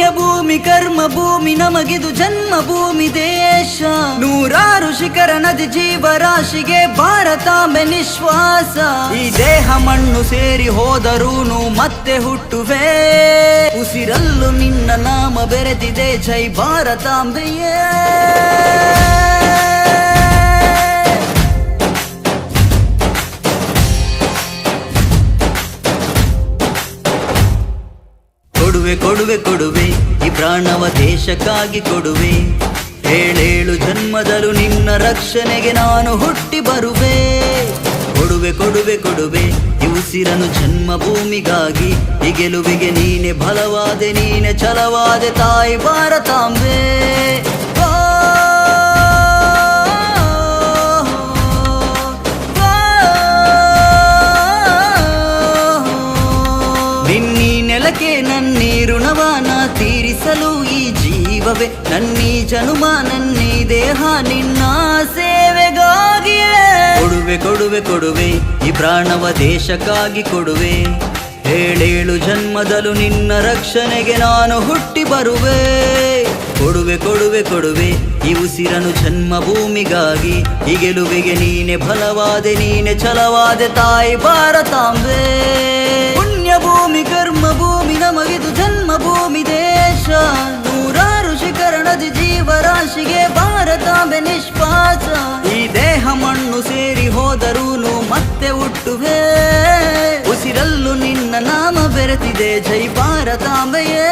ಭೂಮಿ ಕರ್ಮ ಭೂಮಿ ನಮಗಿದು ಜನ್ಮಭೂಮಿ ದೇಶ. ನೂರಾರು ಶಿಖರ ನದಿ ಜೀವರಾಶಿಗೆ ಭಾರತಾಂಬೆ ನಿಶ್ವಾಸ. ಈ ದೇಹ ಮಣ್ಣು ಸೇರಿ ಹೋದರೂನು ಮತ್ತೆ ಹುಟ್ಟುವೆ. ಉಸಿರಲ್ಲೂ ನಿನ್ನ ನಾಮ ಬೆರೆತಿದೆ ಜೈ ಭಾರತಾಂಬೆಯೇ. ಕೊಡುವೆ ಕೊಡುವೆ ಕೊಡುವೆ ಈ ಪ್ರಾಣವ ದೇಶಕ್ಕಾಗಿ ಕೊಡುವೆ. ಏಳೇಳು ಜನ್ಮದಲ್ಲೂ ನಿನ್ನ ರಕ್ಷಣೆಗೆ ನಾನು ಹುಟ್ಟಿ ಬರುವೆ. ಕೊಡುವೆ ಕೊಡುವೆ ಕೊಡುವೆ ಈ ಉಸಿರನು ಜನ್ಮಭೂಮಿಗಾಗಿ. ಈ ಗೆಲುವಿಗೆ ನೀನೆ ಬಲವಾದೆ ನೀನೆ ಛಲವಾದೆ ತಾಯಿ ಭಾರತಾಂಬೆ. ನಿನ್ನೀ ನೆಲಕ್ಕೆ ನನ್ನೀ ಋಣವಾನ ತೀರಿಸಲು ಈ ಜೀವವೇ. ನನ್ನೀ ಜನುಮ ನನ್ನೀ ದೇಹ ನಿನ್ನ ಸೇವೆಗಾಗಿಯೇ. ಕೊಡುವೆ ಕೊಡುವೆ ಕೊಡುವೆ ಈ ಪ್ರಾಣವ ದೇಶಕ್ಕಾಗಿ ಕೊಡುವೆ. ಏಳೇಳು ಜನ್ಮದಲ್ಲೂ ನಿನ್ನ ರಕ್ಷಣೆಗೆ ನಾನು ಹುಟ್ಟಿ ಬರುವೆ. ಕೊಡುವೆ ಕೊಡುವೆ ಕೊಡುವೆ ಈ ಉಸಿರನು ಜನ್ಮಭೂಮಿಗಾಗಿ. ಈ ಗೆಲುವಿಗೆ ನೀನೆ ಬಲವಾದೆ ನೀನೆ ಛಲವಾದೆ ತಾಯಿ ಭಾರತಾಂಬೆ. ಭೂಮಿ ಕರ್ಮ ಭೂಮಿ ನಮಗಿದು ಜನ್ಮಭೂಮಿ ದೇಶ. ನೂರಾರು ಶಿಖರ ನದಿ ಜೀವರಾಶಿಗೆ ಭಾರತಾಂಬೆ ನಿಶ್ವಾಸ. ಈ ದೇಹ ಮಣ್ಣು ಸೇರಿ ಹೋದರೂನು ಮತ್ತೆ ಹುಟ್ಟುವೆ. ಉಸಿರಲ್ಲೂ ನಿನ್ನ ನಾಮ ಬೆರೆತಿದೆ ಜೈ ಭಾರತಾಂಬೆಯೇ.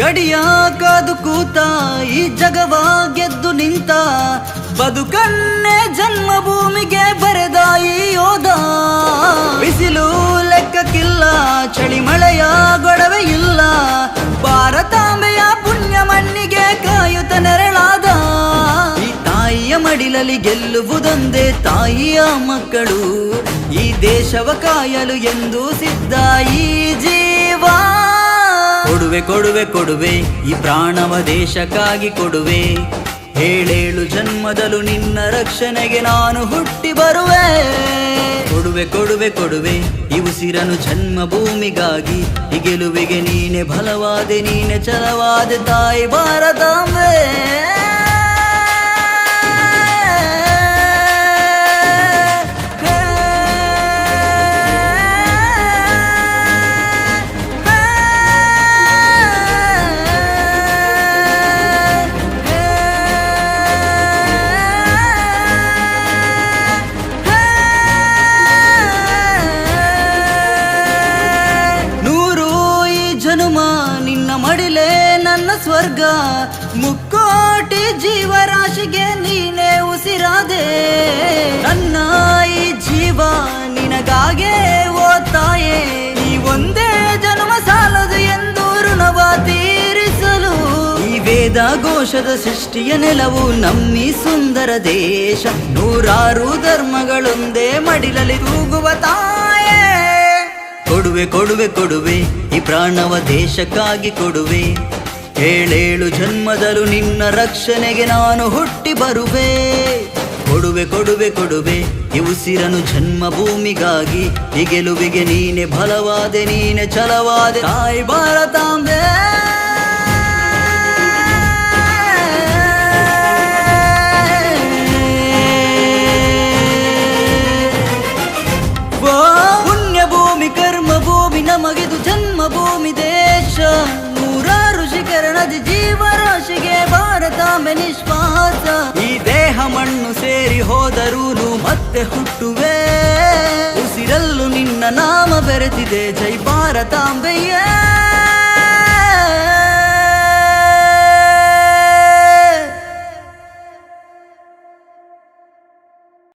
ಗಡಿಯ ಕಾದು ಕೂತ ಈ ಜಗವ ಗೆದ್ದು ನಿಂತ. ಬದುಕನ್ನೇ ಜನ್ಮಭೂಮಿಗೆ ಬರೆದ ಈ ಯೋಧ. ಬಿಸಿಲು ಲೆಕ್ಕಕ್ಕಿಲ್ಲ ಚಳಿ ಮಳೆಯ ಗೊಡವೆ ಇಲ್ಲ. ಭಾರತಾಂಬೆಯ ಪುಣ್ಯ ಮಣ್ಣಿಗೆ ಕಾಯುತ್ತ ನೆರಳಾದ. ಈ ತಾಯಿಯ ಮಡಿಲಲ್ಲಿ ಗೆಲ್ಲುವುದೊಂದೇ ತಾಯಿಯ ಮಕ್ಕಳು. ಈ ದೇಶವ ಕಾಯಲು ಎಂದು ಸಿದ್ಧ ಈ ಜೀವ. ಕೊಡುವೆ ಕೊಡುವೆ ಕೊಡುವೆ ಈ ಪ್ರಾಣವ ದೇಶಕ್ಕಾಗಿ ಕೊಡುವೆ. ಏಳೇಳು ಜನ್ಮದಲ್ಲೂ ನಿನ್ನ ರಕ್ಷಣೆಗೆ ನಾನು ಹುಟ್ಟಿ ಬರುವೆ. ಕೊಡುವೆ ಕೊಡುವೆ ಕೊಡುವೆ ಈ ಉಸಿರನು ಜನ್ಮಭೂಮಿಗಾಗಿ. ಈ ಗೆಲುವಿಗೆ ನೀನೆ ಬಲವಾದೆ ನೀನೆ ಛಲವಾದೆ ತಾಯಿ ಭಾರತಾಂಬೆ. ನಿನ್ನ ಮಡಿಲೇ ನನ್ನ ಸ್ವರ್ಗ. ಮುಕ್ಕೋಟಿ ಜೀವರಾಶಿಗೆ ನೀನೇ ಉಸಿರಾದೆ. ನನ್ನ ಈ ಜೀವ ನಿನಗಾಗೆ ಓ ತಾಯೇ. ಈ ಒಂದೇ ಜನ್ಮ ಸಾಲದು ಎಂದು ಋಣವ ತೀರಿಸಲು. ಈ ವೇದ ಘೋಷದ ಸೃಷ್ಟಿಯ ನೆಲವು ನಮ್ಮಿ ಸುಂದರ ದೇಶ. ನೂರಾರು ಧರ್ಮಗಳೊಂದೇ ಮಡಿಲಲ್ಲಿ ತೂಗುವ ತಾಯೇ. ಕೊಡುವೆ ಕೊಡುವೆ ಕೊಡುವೆ ಈ ಪ್ರಾಣವ ದೇಶಕ್ಕಾಗಿ ಕೊಡುವೆ. ಏಳೇಳು ಜನ್ಮದಲ್ಲೂ ನಿನ್ನ ರಕ್ಷಣೆಗೆ ನಾನು ಹುಟ್ಟಿ ಬರುವೆ. ಕೊಡುವೆ ಕೊಡುವೆ ಕೊಡುವೆ ಈ ಉಸಿರನು ಜನ್ಮಭೂಮಿಗಾಗಿ. ಈ ಗೆಲುವಿಗೆ ನೀನೆ ಬಲವಾದೆ ನೀನೆ ಛಲವಾದೆ ತಾಯಿ ಭಾರತಾಂಬೆ. ನಮಗಿದು ಜನ್ಮಭೂಮಿ ದೇಶ. ನೂರಾರು ಶಿಖರ ನದಿ ಜೀವರಾಶಿಗೆ ಭಾರತಾಂಬೆ ನಿಶ್ವಾಸ. ಈ ದೇಹ ಮಣ್ಣು ಸೇರಿ ಹೋದರೂನು ಮತ್ತೆ ಹುಟ್ಟುವೆ. ಉಸಿರಲ್ಲೂ ನಿನ್ನ ನಾಮ ಬೆರೆತಿದೆ ಜೈ ಭಾರತಾಂಬೆಯೇ.